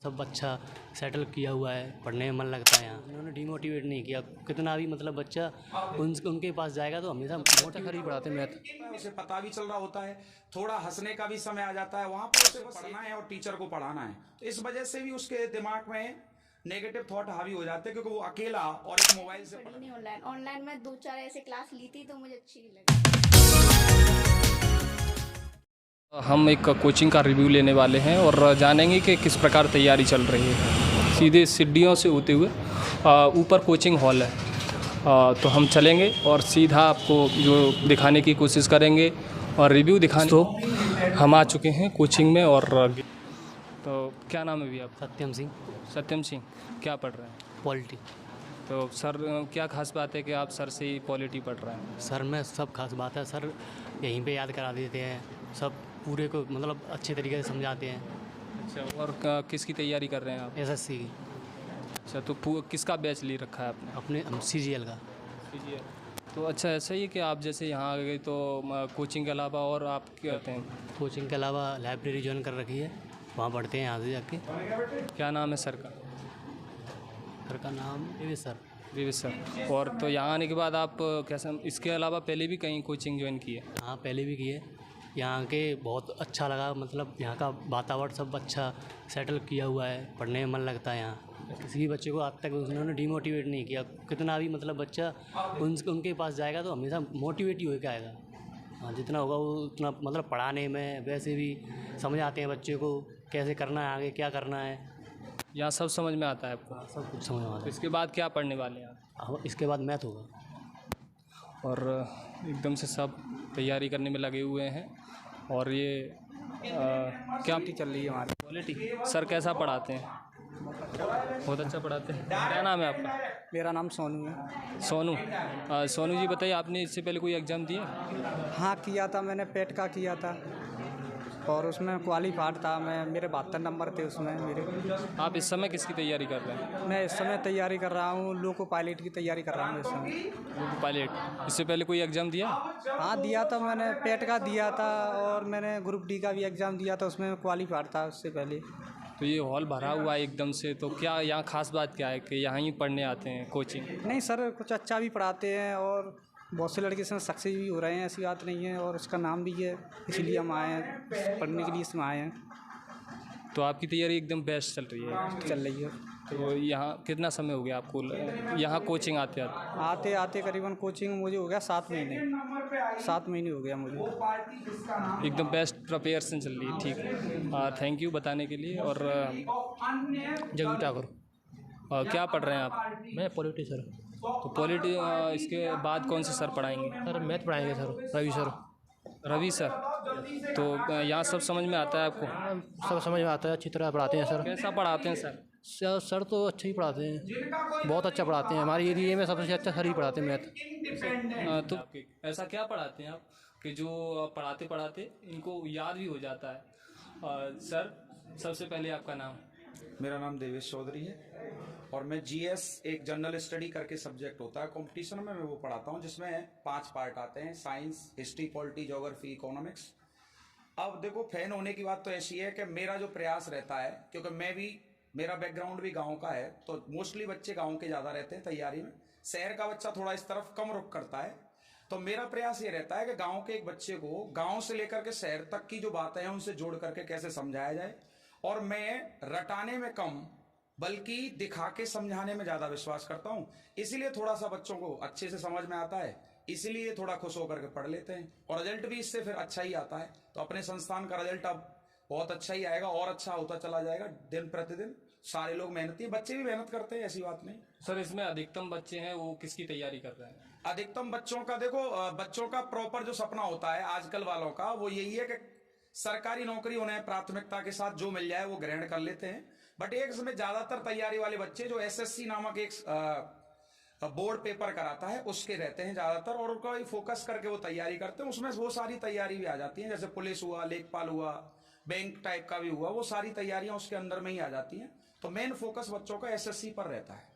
सब अच्छा सेटल किया हुआ है, पढ़ने में मन लगता है यहाँ। उन्होंने डिमोटिवेट नहीं किया, कितना भी मतलब बच्चा उनके पास जाएगा तो हमेशा मोटिवेट ही पढ़ाते मैथ। उसे पता भी चल रहा होता है, थोड़ा हंसने का भी समय आ जाता है, वहां पर उसे पढ़ना है और टीचर को पढ़ाना है। तो इस वजह से भी उसके दिमाग में नेगेटिव थॉट हावी हो जाते हैं, क्योंकि वो अकेला और एक मोबाइल से पढ़ी नहीं। ऑनलाइन ऑनलाइन में 2-4 ऐसे क्लास ली थी तो मुझे अच्छी नहीं लगी। हम एक कोचिंग का रिव्यू लेने वाले हैं और जानेंगे कि किस प्रकार तैयारी चल रही है। सीधे सीढ़ियों से होते हुए ऊपर कोचिंग हॉल है, तो हम चलेंगे और सीधा आपको जो दिखाने की कोशिश करेंगे और रिव्यू दिखाने। तो हम आ चुके हैं कोचिंग में। और तो क्या नाम है भैया आपका? सत्यम सिंह। सत्यम सिंह, क्या पढ़ रहे हैं? पॉलिटी। तो सर क्या खास बात है कि आप सर से ही पॉलिटी पढ़ रहे हैं? सर में सब खास बात है, सर यहीं पे याद करा देते हैं, सब पूरे को मतलब अच्छे तरीके से समझाते हैं। अच्छा, और किसकी तैयारी कर रहे हैं आप? एसएससी की। अच्छा, तो किसका बैच ले रखा है आपने? अपने सीजीएल का। तो अच्छा, ऐसा ही है कि आप जैसे यहाँ आ गए तो कोचिंग के अलावा और आप क्या करते हैं? कोचिंग के अलावा लाइब्रेरी ज्वाइन कर रखी है, वहाँ पढ़ते हैं यहाँ से जाके। क्या नाम है सर का? सर का नाम देवेश सर। देवेश सर। और तो यहाँ आने के बाद आप कैसा, इसके अलावा पहले भी कहीं कोचिंग ज्वाइन की है? हाँ, पहले भी किए। यहाँ के बहुत अच्छा लगा, मतलब यहाँ का वातावरण सब अच्छा सेटल किया हुआ है, पढ़ने में मन लगता है यहाँ। किसी भी बच्चे को आज तक उन्होंने डिमोटिवेट नहीं किया, कितना भी मतलब बच्चा उनके पास जाएगा तो हमेशा मोटिवेट ही होकर आएगा। हाँ, जितना होगा वो उतना मतलब पढ़ाने में वैसे भी समझ आते हैं बच्चे को, कैसे करना है, आगे क्या करना है। यहाँ सब समझ में आता है आपको? सब कुछ समझ में आता तो इसके बाद क्या पढ़ने वाले हैं आप? है। इसके बाद मैथ होगा। और एकदम से सब तैयारी करने में लगे हुए हैं। और ये क्या चल रही है हमारी क्वालिटी? सर कैसा पढ़ाते हैं? बहुत अच्छा पढ़ाते हैं। क्या नाम है आपका? मेरा नाम सोनू है। सोनू। सोनू जी, बताइए, आपने इससे पहले कोई एग्ज़ाम दिया? हाँ, किया था मैंने, पेट का किया था और उसमें क्वालिफाइड था मैं, मेरे 72 नंबर थे उसमें मेरे। आप इस समय किसकी तैयारी कर रहे हैं? मैं इस समय तैयारी कर रहा हूँ, लोको पायलट की तैयारी कर रहा हूँ इस समय। पायलट। इससे पहले कोई एग्ज़ाम दिया? हाँ, दिया था मैंने, पेट का दिया था और मैंने ग्रुप डी का भी एग्ज़ाम दिया था, उसमें क्वालिफाइड था उससे पहले। तो ये हॉल भरा हुआ है एकदम से, तो क्या यहाँ खास बात क्या है कि यहाँ ही पढ़ने आते हैं कोचिंग? नहीं सर, कुछ अच्छा भी पढ़ाते हैं और बहुत से लड़के इसमें सक्सेस भी हो रहे हैं, ऐसी बात नहीं है, और उसका नाम भी है, इसलिए हम आए हैं, पढ़ने के लिए इसमें आए हैं। तो आपकी तैयारी एकदम बेस्ट चल रही है? चल रही है। तो यहाँ कितना समय हो गया आपको यहाँ कोचिंग आते आते? आते आते करीबन कोचिंग मुझे हो गया 7 महीने। 7 महीने हो गया मुझे। एकदम बेस्ट प्रिपरेशन चल रही है। ठीक, थैंक यू बताने के लिए। और जगू ठाकुर। क्या पढ़ रहे हैं आप? मैं पॉलिटी सर। तो पॉलिटी इसके बाद कौन से सर पढ़ाएंगे? सर मैथ पढ़ाएंगे sir, Ravi sir. Ravi sir. तो यहाँ सब समझ में आता है आपको? सब समझ में आता है, अच्छी तरह पढ़ाते हैं सर। कैसा पढ़ाते हैं सर? सर तो अच्छे ही पढ़ाते हैं, बहुत अच्छा पढ़ाते हैं। हमारे एरिया में सबसे अच्छा सर ही पढ़ाते हैं मैथ। तो ऐसा क्या पढ़ाते हैं आप कि जो पढ़ाते पढ़ाते इनको याद भी हो जाता है? सर, सबसे पहले आपका नाम? मेरा नाम देवेश चौधरी है और मैं जीएस, एक जनरल स्टडी करके सब्जेक्ट होता है कंपटीशन में, मैं वो पढ़ाता हूँ, जिसमें 5 पार्ट आते हैं: science, history, polity, geography, economics. अब देखो, फैन होने की बात तो ऐसी है कि मेरा जो प्रयास रहता है, क्योंकि मेरा बैकग्राउंड भी गांव का है, तो मोस्टली बच्चे गांव के ज़्यादा रहते हैं तैयारी में। शहर का बच्चा थोड़ा इस तरफ कम रुख करता है। तो मेरा प्रयास ये रहता है कि गांव के एक बच्चे को गांव से लेकर के शहर तक की जो बातें हैं उनसे जोड़ करके कैसे समझाया जाए। और मैं रटाने में कम बल्कि दिखा के समझाने में ज़्यादा विश्वास करता हूँ। इसीलिए थोड़ा सा बच्चों को अच्छे से समझ में आता है, इसीलिए थोड़ा खुश होकर के पढ़ लेते हैं और रिजल्ट भी इससे फिर अच्छा ही आता है। तो अपने संस्थान का रिजल्ट अब बहुत अच्छा ही आएगा और अच्छा होता चला जाएगा दिन प्रतिदिन। सारे लोग मेहनती हैं, बच्चे भी मेहनत करते हैं, ऐसी बात नहीं। सर, इसमें अधिकतम बच्चे हैं वो किसकी तैयारी कर रहे हैं? अधिकतम बच्चों का देखो, बच्चों का प्रॉपर जो सपना होता है आजकल वालों का, वो यही है कि सरकारी नौकरी उन्हें प्राथमिकता के साथ जो मिल जाए वो ग्रहण कर लेते हैं। बट एक समय ज्यादातर तैयारी वाले बच्चे जो एसएससी नामक एक बोर्ड पेपर कराता है उसके रहते हैं ज्यादातर, और उनका ही फोकस करके वो तैयारी करते हैं। उसमें वो सारी तैयारी भी आ जाती है, जैसे पुलिस हुआ, लेखपाल हुआ, बैंक टाइप का भी हुआ, वो सारी तैयारियां उसके अंदर में ही आ जाती हैं। तो मेन फोकस बच्चों का एसएससी पर रहता है।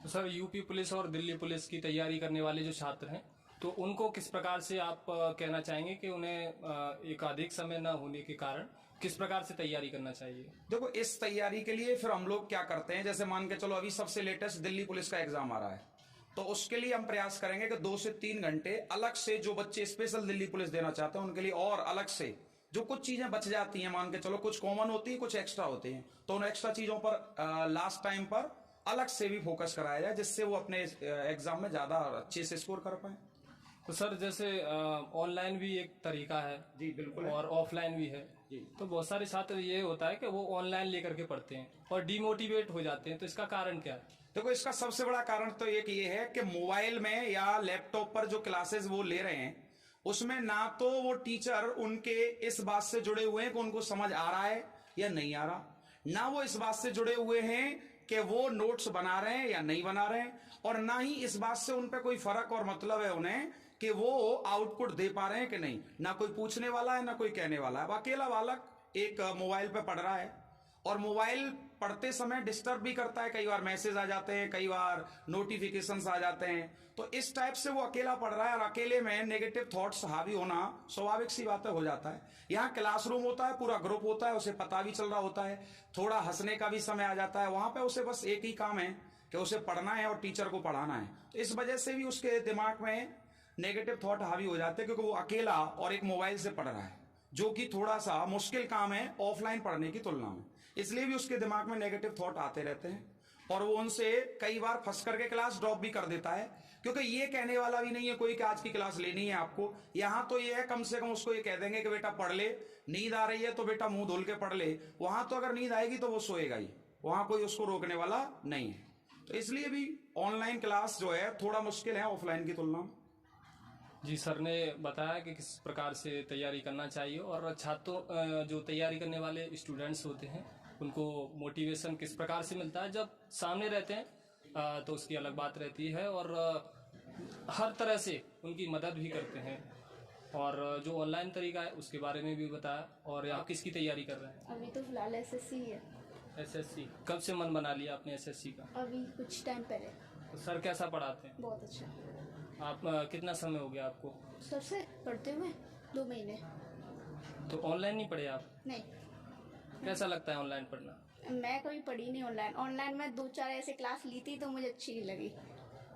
तो सर, यूपी पुलिस और दिल्ली पुलिस की तैयारी करने वाले जो छात्र हैं, तो उनको किस प्रकार से आप कहना चाहेंगे कि उन्हें एक अधिक समय न होने के कारण किस प्रकार से तैयारी करना चाहिए? देखो, इस तैयारी के लिए फिर हम लोग क्या करते हैं, जैसे मान के चलो अभी सबसे लेटेस्ट दिल्ली पुलिस का एग्जाम आ रहा है, तो उसके लिए हम प्रयास करेंगे कि 2 से 3 घंटे अलग से जो बच्चे स्पेशल दिल्ली पुलिस देना चाहते हैं उनके लिए और अलग से जो कुछ चीजें बच जाती हैं, मान के चलो कुछ कॉमन होती है, कुछ एक्स्ट्रा होती हैं, तो उन एक्स्ट्रा चीजों पर लास्ट टाइम पर अलग से भी फोकस कराया जाए, जिससे वो अपने एग्जाम में ज्यादा अच्छे से स्कोर कर पाए। तो सर जैसे ऑनलाइन भी एक तरीका है जी बिल्कुल, और ऑफलाइन भी है जी। तो बहुत सारे छात्र ये होता है कि वो ऑनलाइन लेकर के पढ़ते हैं और डिमोटिवेट हो जाते हैं, तो इसका कारण क्या है? देखो, इसका सबसे बड़ा कारण तो एक ये है कि मोबाइल में या लैपटॉप पर जो क्लासेस वो ले रहे हैं उसमें ना तो वो टीचर उनके इस बात से जुड़े हुए हैं कि उनको समझ आ रहा है या नहीं आ रहा, ना वो इस बात से जुड़े हुए हैं कि वो नोट्स बना रहे हैं या नहीं बना रहे हैं, और ना ही इस बात से उन पे कोई फर्क और मतलब है उन्हें कि वो आउटपुट दे पा रहे हैं कि नहीं। ना कोई पूछने वाला है, ना कोई कहने वाला है। अब अकेला बालक एक मोबाइल पे पढ़ रहा है और मोबाइल पढ़ते समय डिस्टर्ब भी करता है, कई बार मैसेज आ जाते हैं, कई बार नोटिफिकेशंस आ जाते हैं, तो इस टाइप से वो अकेला पढ़ रहा है और अकेले में नेगेटिव थॉट्स हावी होना स्वाभाविक सी बात हो जाता है। यहाँ क्लासरूम होता है, पूरा ग्रुप होता है, उसे पता भी चल रहा होता है, थोड़ा हंसने का भी समय आ जाता है, वहां पे उसे बस एक ही काम है कि उसे पढ़ना है और टीचर को पढ़ाना है। तो इस वजह से भी उसके दिमाग में नेगेटिव थॉट हावी हो जाते हैं, क्योंकि वो अकेला और एक मोबाइल से पढ़ रहा है, जो कि थोड़ा सा मुश्किल काम है ऑफलाइन पढ़ने की तुलना में। इसलिए भी उसके दिमाग में नेगेटिव थॉट आते रहते हैं और वो उनसे कई बार फंस करके क्लास ड्रॉप भी कर देता है, क्योंकि ये कहने वाला भी नहीं है कोई कि आज की क्लास लेनी है आपको। यहाँ तो ये है कम से कम उसको ये कह देंगे कि बेटा पढ़ ले, नींद आ रही है तो बेटा मुंह धुल के पढ़ ले। वहां तो अगर नींद आएगी तो वो सोएगा ही, वहां कोई उसको रोकने वाला नहीं है। तो इसलिए भी ऑनलाइन क्लास जो है थोड़ा मुश्किल है ऑफलाइन की तुलना में। जी, सर ने बताया कि किस प्रकार से तैयारी करना चाहिए और छात्रों जो तैयारी करने वाले स्टूडेंट्स होते हैं उनको मोटिवेशन किस प्रकार से मिलता है। जब सामने रहते हैं तो उसकी अलग बात रहती है और हर तरह से उनकी मदद भी करते हैं। और जो ऑनलाइन तरीका है उसके बारे में भी बताया। और आप किसकी तैयारी कर रहे हैं? अभी तो फिलहाल एसएससी है। एसएससी कब से मन बना लिया आपने एसएससी का? अभी कुछ टाइम पहले। तो सर कैसा पढ़ाते हैं? बहुत अच्छा। आप कितना समय हो गया आपको? सर से पढ़ते हुए 2 महीने। तो ऑनलाइन नहीं पढ़े आप? नहीं, कैसा लगता है ऑनलाइन पढ़ना? मैं कभी पढ़ी नहीं ऑनलाइन में 2-4 ऐसे क्लास ली थी तो मुझे अच्छी नहीं लगी।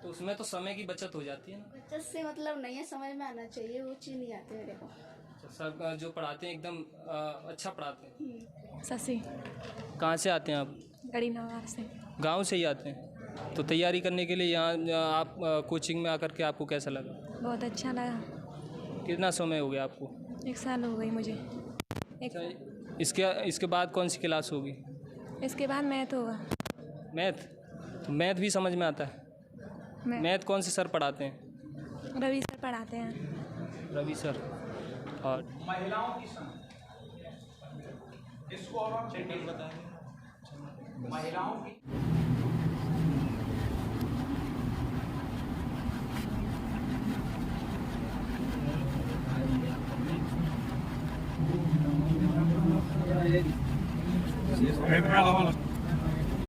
तो उसमें तो समय की बचत हो जाती है ना? बचत से मतलब नहीं है, समझ में आना चाहिए, वो चीज़ नहीं आती मेरे को। सर जो पढ़ाते हैं एकदम अच्छा पढ़ाते हैं। शशि। कहाँ से आते हैं आप? गड़ी नवार से। गांव से ही आते हैं। तो तैयारी करने के लिए यहाँ आप कोचिंग में आकर के आपको कैसा लगा? बहुत अच्छा लगा। कितना समय हो गया आपको? 1 साल हो गई मुझे। इसके बाद कौन सी क्लास होगी? इसके बाद मैथ होगा। मैथ? तो मैथ भी समझ में आता है? मैथ कौन से सर पढ़ाते हैं? रवि सर पढ़ाते हैं। रवि सर। और महिलाओं की संख्या इसको और आप डिटेल बताएंगे? महिलाओं की पेपर